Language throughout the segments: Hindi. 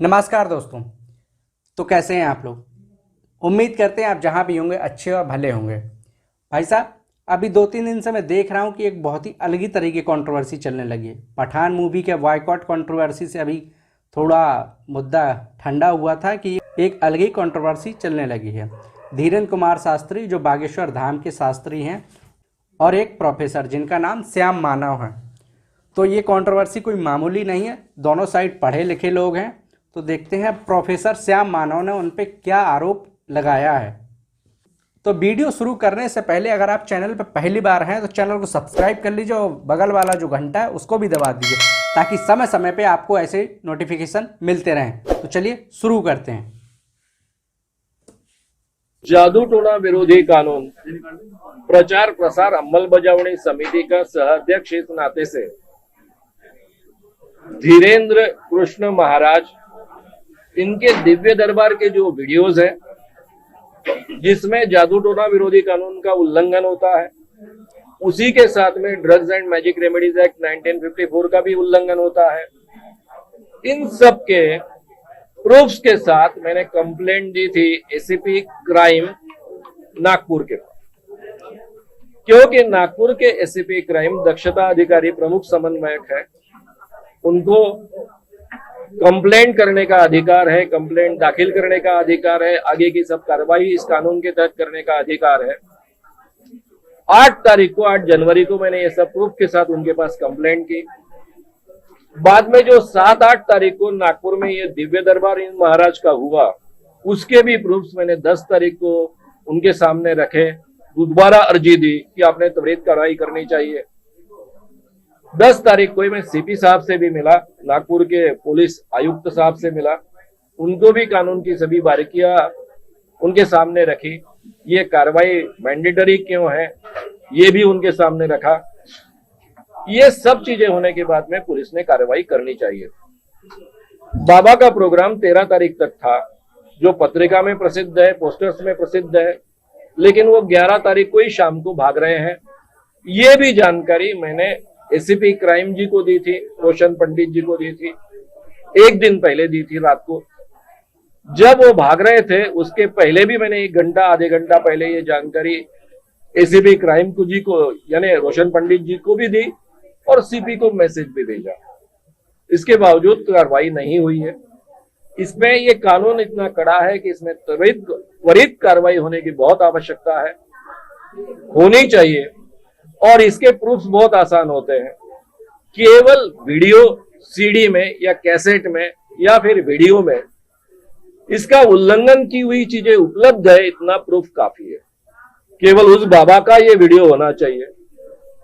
नमस्कार दोस्तों। तो कैसे हैं आप लोग? उम्मीद करते हैं आप जहां भी होंगे अच्छे और भले होंगे। भाई साहब, अभी 2-3 दिन से मैं देख रहा हूं कि एक बहुत ही अलग ही तरह की कंट्रोवर्सी चलने लगी है। पठान मूवी के बॉयकॉट कंट्रोवर्सी से अभी थोड़ा मुद्दा ठंडा हुआ था कि एक अलग ही कंट्रोवर्सी चलने लगी है। धीरेन्द्र कुमार शास्त्री जो बागेश्वर धाम के शास्त्री हैं और एक प्रोफेसर जिनका नाम श्याम मानव है। तो ये कंट्रोवर्सी कोई मामूली नहीं है, दोनों साइड पढ़े लिखे लोग हैं। तो देखते हैं प्रोफेसर श्याम मानव ने उन पे क्या आरोप लगाया है। तो वीडियो शुरू करने से पहले अगर आप चैनल पर पहली बार हैं तो चैनल को सब्सक्राइब कर लीजिए और बगल वाला जो घंटा है उसको भी दबा दीजिए ताकि समय समय पे आपको ऐसे नोटिफिकेशन मिलते रहें। तो चलिए शुरू करते हैं। जादू टोना विरोधी कानून प्रचार प्रसार अंमलबजावणी समिति का सह-अध्यक्ष इस नाते से धीरेन्द्र कृष्ण महाराज, इनके दिव्य दरबार के जो वीडियोज हैं जिसमें जादू टोना विरोधी कानून का उल्लंघन होता है, उसी के साथ में drugs and magic remedies act 1954 का भी उल्लंघन होता है। इन सब के प्रूफ्स के साथ मैंने कंप्लेंट दी थी एसीपी क्राइम नागपुर के पास, क्योंकि नागपुर के एसीपी क्राइम दक्षता अधिकारी प्रमुख समन्वयक है, उनको कंप्लेंट करने का अधिकार है, कंप्लेंट दाखिल करने का अधिकार है, आगे की सब कार्रवाई इस कानून के तहत करने का अधिकार है। 8 जनवरी को मैंने ये सब प्रूफ के साथ उनके पास कंप्लेंट की। बाद में जो 7-8 तारीख को नागपुर में ये दिव्य दरबार इन महाराज का हुआ, उसके भी प्रूफ्स मैंने 10 तारीख को उनके सामने रखे, दोबारा अर्जी दी कि आपने त्वरित कार्रवाई करनी चाहिए। 10 तारीख को मैं सीपी साहब से भी मिला, नागपुर के पुलिस आयुक्त साहब से मिला, उनको भी कानून की सभी बारीकियां उनके सामने रखी। ये कार्रवाई मैंडेटरी क्यों है ये भी उनके सामने रखा। ये सब चीजें होने के बाद में पुलिस ने कार्रवाई करनी चाहिए। बाबा का प्रोग्राम 13 तारीख तक था, जो पत्रिका में प्रसिद्ध है, पोस्टर्स में प्रसिद्ध है, लेकिन वो 11 तारीख को ही शाम को भाग रहे हैं। ये भी जानकारी मैंने एसीपी क्राइम जी को दी थी, रोशन पंडित जी को दी थी, एक दिन पहले दी थी रात को। जब वो भाग रहे थे उसके पहले भी मैंने 1 घंटा आधे घंटा पहले ये जानकारी एसीपी क्राइम जी को यानी रोशन पंडित जी को भी दी और सीपी को मैसेज भी भेजा। इसके बावजूद कार्रवाई नहीं हुई है। इसमें ये कानून इतना कड़ा है कि इसमें त्वरित कार्रवाई होने की बहुत आवश्यकता है, होनी चाहिए। और इसके प्रूफ्स बहुत आसान होते हैं। केवल वीडियो सीडी में या कैसेट में या फिर वीडियो में इसका उल्लंघन की हुई चीजें उपलब्ध है, इतना प्रूफ काफी है। केवल उस बाबा का ये वीडियो होना चाहिए।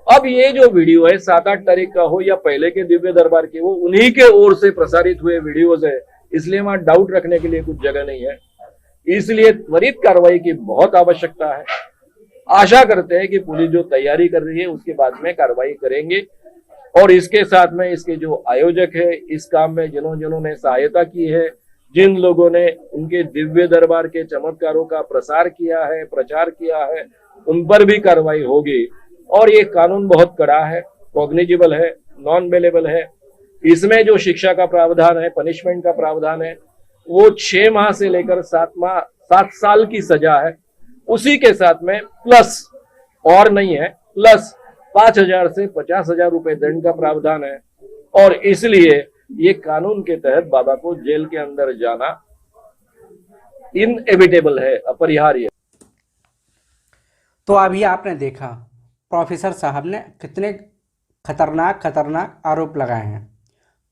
अब ये जो वीडियो है 7-8 तारीख का हो या पहले के दिव्य दरबार के, वो उन्हीं के ओर से प्रसारित हुए वीडियोज है, इसलिए वहां डाउट रखने के लिए कुछ जगह नहीं है। इसलिए त्वरित कार्रवाई की बहुत आवश्यकता है। आशा करते हैं कि पुलिस जो तैयारी कर रही है उसके बाद में कार्रवाई करेंगे। और इसके साथ में इसके जो आयोजक है, इस काम में जिन्होंने सहायता की है, जिन लोगों ने उनके दिव्य दरबार के चमत्कारों का प्रसार किया है, प्रचार किया है, उन पर भी कार्रवाई होगी। और ये कानून बहुत कड़ा है, कॉग्निजिबल है, नॉन बेलेबल है। इसमें जो शिक्षा का प्रावधान है, पनिशमेंट का प्रावधान है, वो 6 माह से लेकर 7 साल की सजा है। उसी के साथ में प्लस और नहीं है, प्लस 5,000 से 50,000 रुपए दंड का प्रावधान है। और इसलिए ये कानून के तहत बाबा को जेल के अंदर जाना इनएविटेबल है, अपरिहार्य। तो अभी आपने देखा प्रोफेसर साहब ने कितने खतरनाक आरोप लगाए हैं।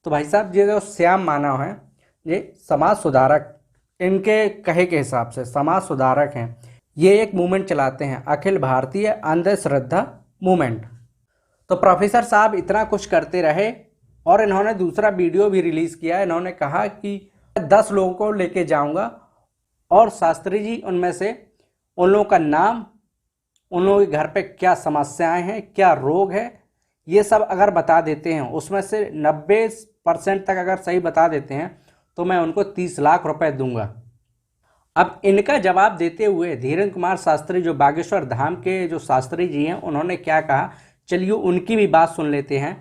तो भाई साहब, ये जो श्याम मानव हैं, ये समाज सुधारक, इनके कहे के हिसाब से समाज सुधारक हैं। ये एक मूवमेंट चलाते हैं, अखिल भारतीय अंधश्रद्धा मूवमेंट। तो प्रोफेसर साहब इतना कुछ करते रहे और इन्होंने दूसरा वीडियो भी रिलीज़ किया। इन्होंने कहा कि 10 लोगों को लेके जाऊंगा और शास्त्री जी उनमें से उन लोगों का नाम, उन लोगों के घर पे क्या समस्याएं हैं, क्या रोग है, ये सब अगर बता देते हैं, उसमें से 90% तक अगर सही बता देते हैं तो मैं उनको 30 लाख रुपए दूंगा। अब इनका जवाब देते हुए धीरेन्द्र कुमार शास्त्री जो बागेश्वर धाम के जो शास्त्री जी हैं, उन्होंने क्या कहा, चलिए उनकी भी बात सुन लेते हैं।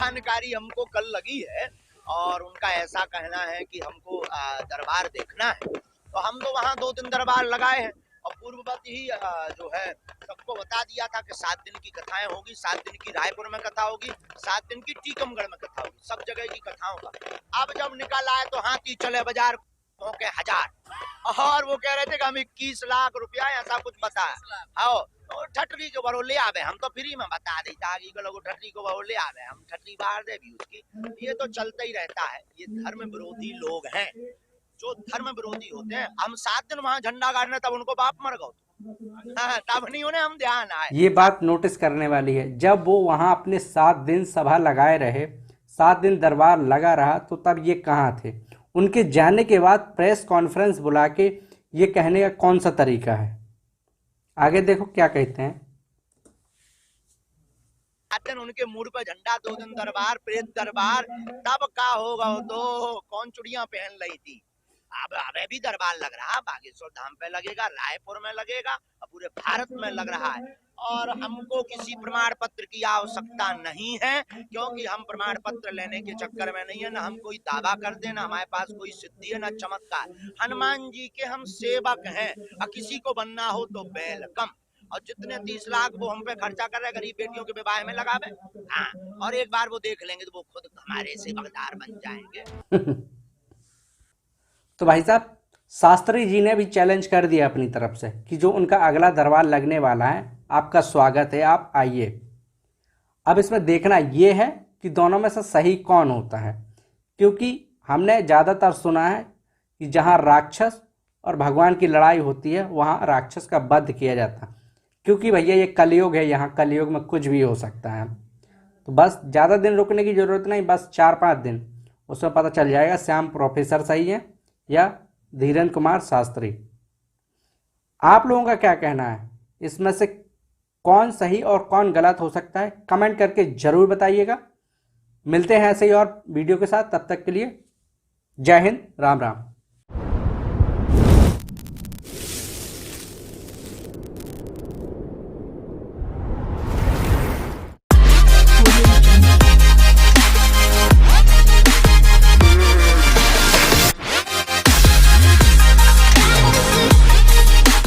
जानकारी हमको कल लगी है और उनका ऐसा कहना है कि हमको दरबार देखना है, तो हम तो वहाँ 2 दिन दरबार लगाए हैं और पूर्ववत ही जो है सबको बता दिया था कि 7 दिन की कथाएं होगी, 7 दिन की रायपुर में कथा होगी, 7 दिन की टीकमगढ़ में कथा होगी, सब जगह की कथाओं का। अब जब निकल आए तो हाथी चले बाजार के 1000 और वो कह रहे थे कि हम 21 लाख रुपया ऐसा कुछ बताया। हाँ, तो ठटरी के बरो ले आवे, हम तो फ्री में बता दी ताकि के लोग ठटरी को बरो ले आवे, हम ठटरी बाहर दे भी उसकी। ये तो चलता ही रहता है, ये धर्म विरोधी लोग हैं जो धर्म विरोधी होते हैं। हम 7 दिन वहां झंडा गाड़ने तब उनको बाप मर गए, तब नहीं उन्हें हम ध्यान आए। ये बात नोटिस करने वाली है, जब वो वहां अपने 7 दिन सभा लगाए रहे, 7 दिन दरबार लगा रहा, तो तब ये कहाँ थे? उनके जाने के बाद प्रेस कॉन्फ्रेंस बुला के ये कहने का कौन सा तरीका है? आगे देखो क्या कहते हैं। दिन उनके मुड़ पे झंडा, 2 दिन दरबार, प्रेत दरबार, तब का होगा? तो कौन चुड़िया पहन रही थी? अब अबे भी दरबार लग रहा, बागेश्वर धाम पे लगेगा, रायपुर में लगेगा, पूरे भारत में लग रहा है। और हमको किसी प्रमाण पत्र की आवश्यकता नहीं है, क्योंकि हम प्रमाण पत्र लेने के चक्कर में नहीं है, ना हम कोई दावा करते, ना हमारे पास कोई सिद्धि है, ना चमत्कार। हनुमान जी के हम सेवक हैं और किसी को बनना हो तो वेलकम। और जितने 30 लाख वो हम पे खर्चा कर रहे गरीब बेटियों के विवाह में लगावे, हाँ, और एक बार वो देख लेंगे तो वो खुद हमारे सेवकदार बन जाएंगे। तो भाई साहब, शास्त्री जी ने भी चैलेंज कर दिया अपनी तरफ से कि जो उनका अगला दरबार लगने वाला है, आपका स्वागत है, आप आइए। अब इसमें देखना ये है कि दोनों में से सही कौन होता है, क्योंकि हमने ज़्यादातर सुना है कि जहाँ राक्षस और भगवान की लड़ाई होती है वहाँ राक्षस का वध किया जाता है, क्योंकि भैया ये कलयुग है, यहाँ कलयुग में कुछ भी हो सकता है। तो बस ज़्यादा दिन रुकने की ज़रूरत नहीं, बस 4-5 दिन, उसमें पता चल जाएगा श्याम प्रोफेसर सही है या धीरेन्द्र कुमार शास्त्री। आप लोगों का क्या कहना है? इसमें से कौन सही और कौन गलत हो सकता है? कमेंट करके ज़रूर बताइएगा। मिलते हैं ऐसे ही और वीडियो के साथ, तब तक के लिए जय हिंद, राम राम।